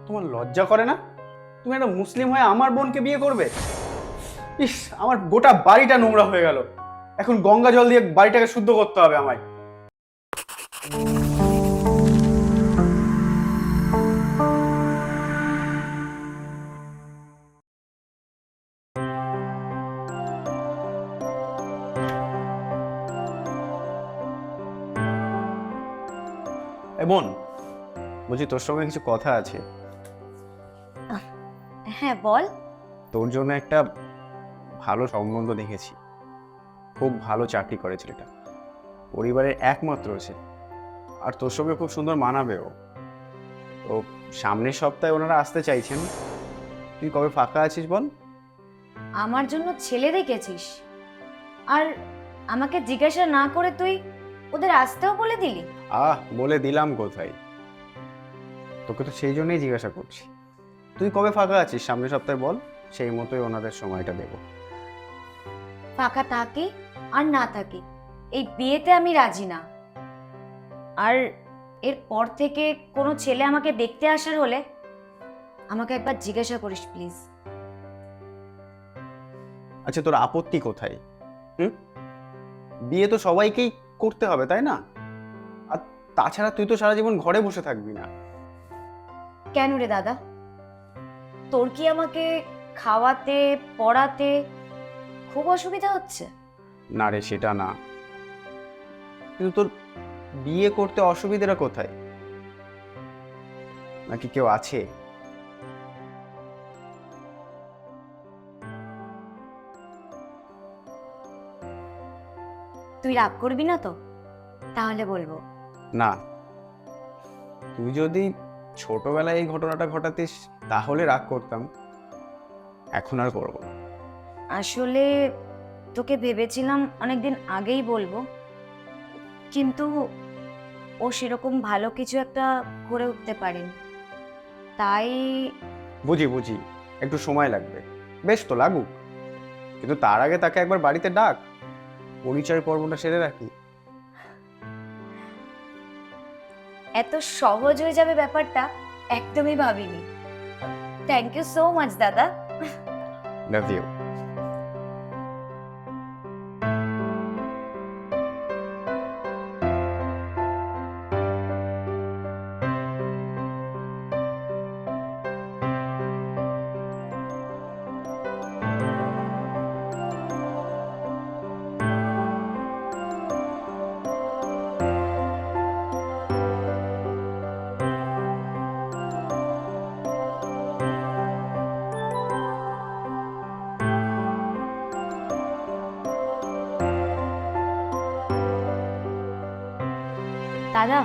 তোমার লজ্জা করে না? তুমি একটা মুসলিম হয়ে আমার বোনকে বিয়ে করবে? ইস, আমার গোটা বাড়িটা নোংরা হয়ে গেল। এখন গঙ্গা জল দিয়ে বাড়িটাকে শুদ্ধ করতে হবে আমায়। এ বোন, বলছি তোর সঙ্গে কিছু কথা আছে। হ্যাঁ বল। তোর জন্য একটা ভালো সম্বন্ধ দেখেছি। খুব ভালো চাকরি করে ছেলেটা, পরিবারের একমাত্র ছেলে, আর তোর সঙ্গে খুব সুন্দর মানাবেও। তো সামনের সপ্তাহে ওনারা আসতে চাইছেন। তুই কবে ফাঁকা আছিস বল? আমার জন্য ছেলে দেখেছিস, আর আমাকে জিজ্ঞাসা না করে তুই ওদের আসতেও বলে দিলি? বলে দিলাম কোথায়, তোকে তো সেই জন্যই জিজ্ঞাসা করছি। তুই কবে ফাঁকা আছিস সামনের সপ্তাহে বল, সেই মতোই ওনাদের সময়টা দেব। ফাঁকা থাকি আর না থাকি, এই বিয়েতে আমি রাজি না। আর এরপর থেকে কোনো ছেলে আমাকে দেখতে আসার হলে আমাকে একবার জিজ্ঞাসা করিস প্লিজ। আচ্ছা, তোর আপত্তি কোথায়? বিয়ে তো সবাইকেই করতে হবে, তাই না? আর তাছাড়া তুই তো সারা জীবন ঘরে বসে থাকবি না। কেন রে দাদা, তোর কি আমাকে খাওয়াতে পড়াতে খুব অসুবিধা হচ্ছে? না রে, সেটা না, কিন্তু তোর বিয়ে করতে অসুবিধাটা কোথায়? নাকি কেউ আছে? তুই রাগ করবি না তো? তাহলে বলবো। না, তুই যদি ছোটবেলায় এই ঘটনাটা ঘটাতিস তাহলে রাগ করতাম, এখন আর করবো না। আসলে তোকে ভেবেছিলাম অনেকদিন আগেই বলবো, কিন্তু ও সেরকম ভালো কিছু একটা করে উঠতে পারেনি, তাই। বুঝি বুঝি, একটু সময় লাগবে, বেশ তো লাগুক, কিন্তু তার আগে তাকে একবার বাড়িতে ডাক, পরিচয় পর্বটা সেরে রাখি। এত সহজ হয়ে যাবে ব্যাপারটা একদমই ভাবিনি। থ্যাংক ইউ সো মাচ দাদা। Love you. দাদা,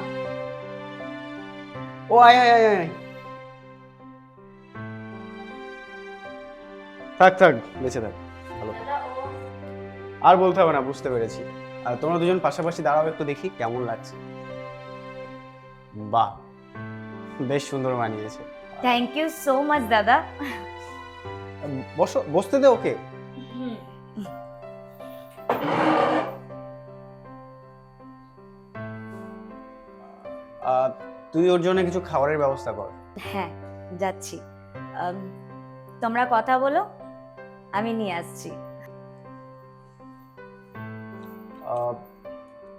ও আয় আয় আয় আয়। থাক থাক, বেঁচে থাক, ভালো থাক। আর বলতে হবে না, বুঝতে পেরেছি। আর তোমরা দুজন পাশাপাশি দাঁড়াও, একটু দেখি কেমন লাগছে। বাহ, বেশ সুন্দর মানিয়েছে। থ্যাংক ইউ সো মাচ দাদা। বসো, বসতে দে ওকে। তুই ওর জন্য কিছু খাবারের ব্যবস্থা কর। হ্যাঁ, যাচ্ছি। তোমরা কথা বলো, আমি নিয়ে আসছি।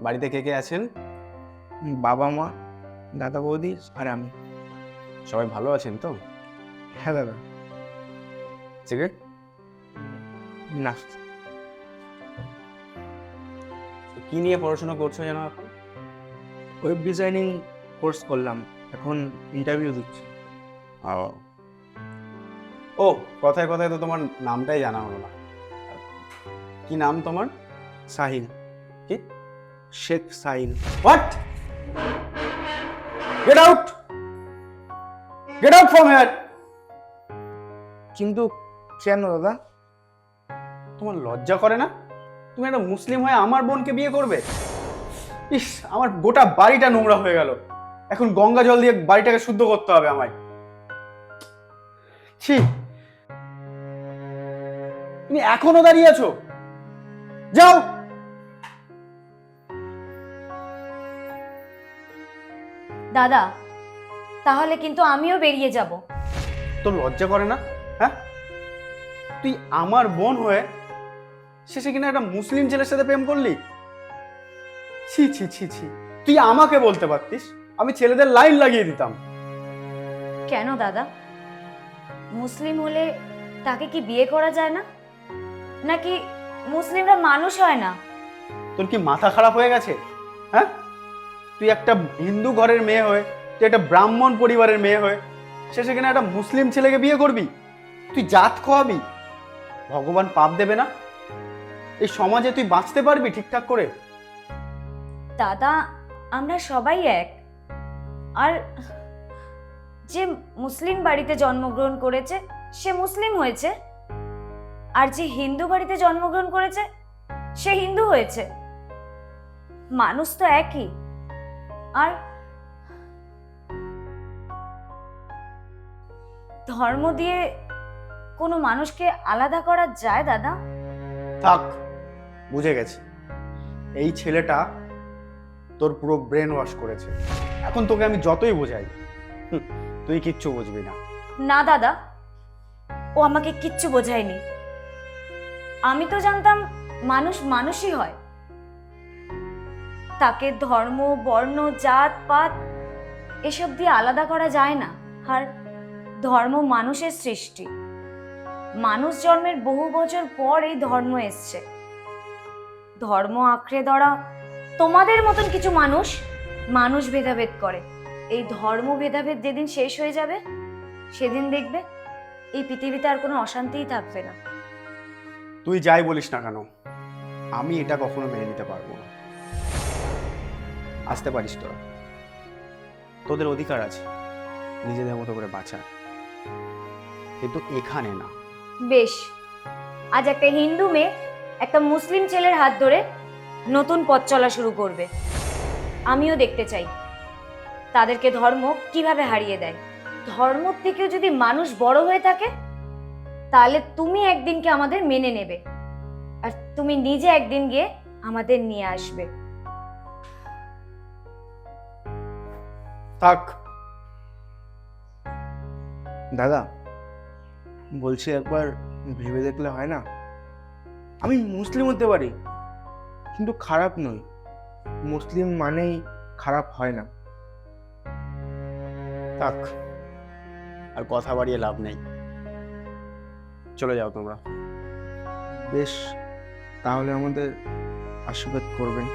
বাড়িতে কে কে আছেন? বাবা মা, দাদা বৌদি আর আমি। সবাই ভালো আছেন তো? হ্যাঁ দাদা। সিগারেট? না, কি নিয়ে পড়াশোনা করছো যেন এখন? ওয়েব ডিজাইনিং কোর্স করলাম, এখন ইন্টারভিউ দিচ্ছি। ও, কথায় কথায় তো তোমার নামটাই জানা হলো না। কি নাম তোমার? সাহিল। কি? Sheikh Sahil. What? Get out! Get out from here! কিন্তু কেন দাদা? তোমার লজ্জা করে না? তুমি একটা মুসলিম হয়ে আমার বোনকে বিয়ে করবে? ইস, আমার গোটা বাড়িটা নোংরা হয়ে গেল। এখন গঙ্গা জল দিয়ে বাড়িটাকে শুদ্ধ করতে হবে আমায়। ছি, তুমি এখনো দাঁড়িয়ে আছো? যাও। দাদা, তাহলে কিন্তু আমিও বেরিয়ে যাব। তোর লজ্জা করে না? হ্যাঁ, তুই আমার বোন হয়ে শেষে কিনা একটা মুসলিম ছেলের সাথে প্রেম করলি? ছি ছি ছি ছি, তুই আমাকে বলতে পারতিস, আমি ছেলেদের লাইন লাগিয়ে দিতাম। কেন দাদা, মুসলিম হলে তাকে কি বিয়ে করা যায় না? নাকি মুসলিমরা মানুষ হয় না? তোর কি মাথা খারাপ হয়ে গেছে? হ্যাঁ, তুই একটা হিন্দু ঘরের মেয়ে হয়ে, তুই একটা ব্রাহ্মণ পরিবারের মেয়ে হয়ে শেষে কিনা একটা মুসলিম ছেলেকে বিয়ে করবি? তুই জাত খোয়াবি? ভগবান পাপ দেবে না? এই সমাজে তুই বাঁচতে পারবি ঠিকঠাক করে? দাদা, আমরা সবাই এক। আর যে মুসলিম বাড়িতে জন্মগ্রহণ করেছে সে মুসলিম হয়েছে, আর যে হিন্দু বাড়িতে জন্মগ্রহণ করেছে সে হিন্দু হয়েছে। মানুষ তো একই। আর ধর্ম দিয়ে কোনো মানুষকে আলাদা করা যায় দাদা? থাক, বুঝে গেছি। এই ছেলেটা তোর পুরো ব্রেন ওয়াশ করেছে। এখন তোকে আমি যতই বোঝাই, তুই কিচ্ছু বুঝবি না। না দাদা, ও আমাকে কিচ্ছু বোঝায়নি। আমি তো জানতাম মানুষ মানুষই হয়, তাকে ধর্ম, বর্ণ, জাত পাত এসব দিয়ে আলাদা করা যায় না। আর ধর্ম মানুষের সৃষ্টি। মানুষ জন্মের বহু বছর পর এই ধর্ম এসছে। ধর্ম আঁকড়ে ধরা তোমাদের মতন কিছু মানুষ মানুষ ভেদাভেদ করে। এই ধর্ম ভেদাভেদ যেদিন শেষ হয়ে যাবে সেদিন দেখবে এই পৃথিবীতে আর কোনো অশান্তিই থাকবে না। তুই যাই বলিস না কেন, আমি এটা কখনো মেনে নিতে পারবো না। আসতে পারিস তোরা, তোদের অধিকার আছে নিজেদের মতো করে বাঁচার, কিন্তু এখানে না। বেশ, আজ একটা হিন্দু মেয়ে একটা মুসলিম ছেলের হাত ধরে নতুন পথ চলা শুরু করবে। আমিও দেখতে চাই তাদেরকে ধর্ম কিভাবে হারিয়ে দেয়। ধর্ম থেকেও যদি মানুষ বড় হয়ে থাকে তাহলে তুমি একদিনকে আমাদের মেনে নেবে, আর তুমি নিজে একদিন গিয়ে আমাদের নিয়ে আসবে। থাক। দাদা, বলছি একবার ভেবে দেখলে হয় না? আমি মুসলিম হতে পারি কিন্তু খারাপ নই। মুসলিম মানেই খারাপ হয় না। থাক, আর কথা বাড়িয়ে লাভ নেই, চলে যাও তোমরা। বেশ, তাহলে আমাদের আশীর্বাদ করবেন।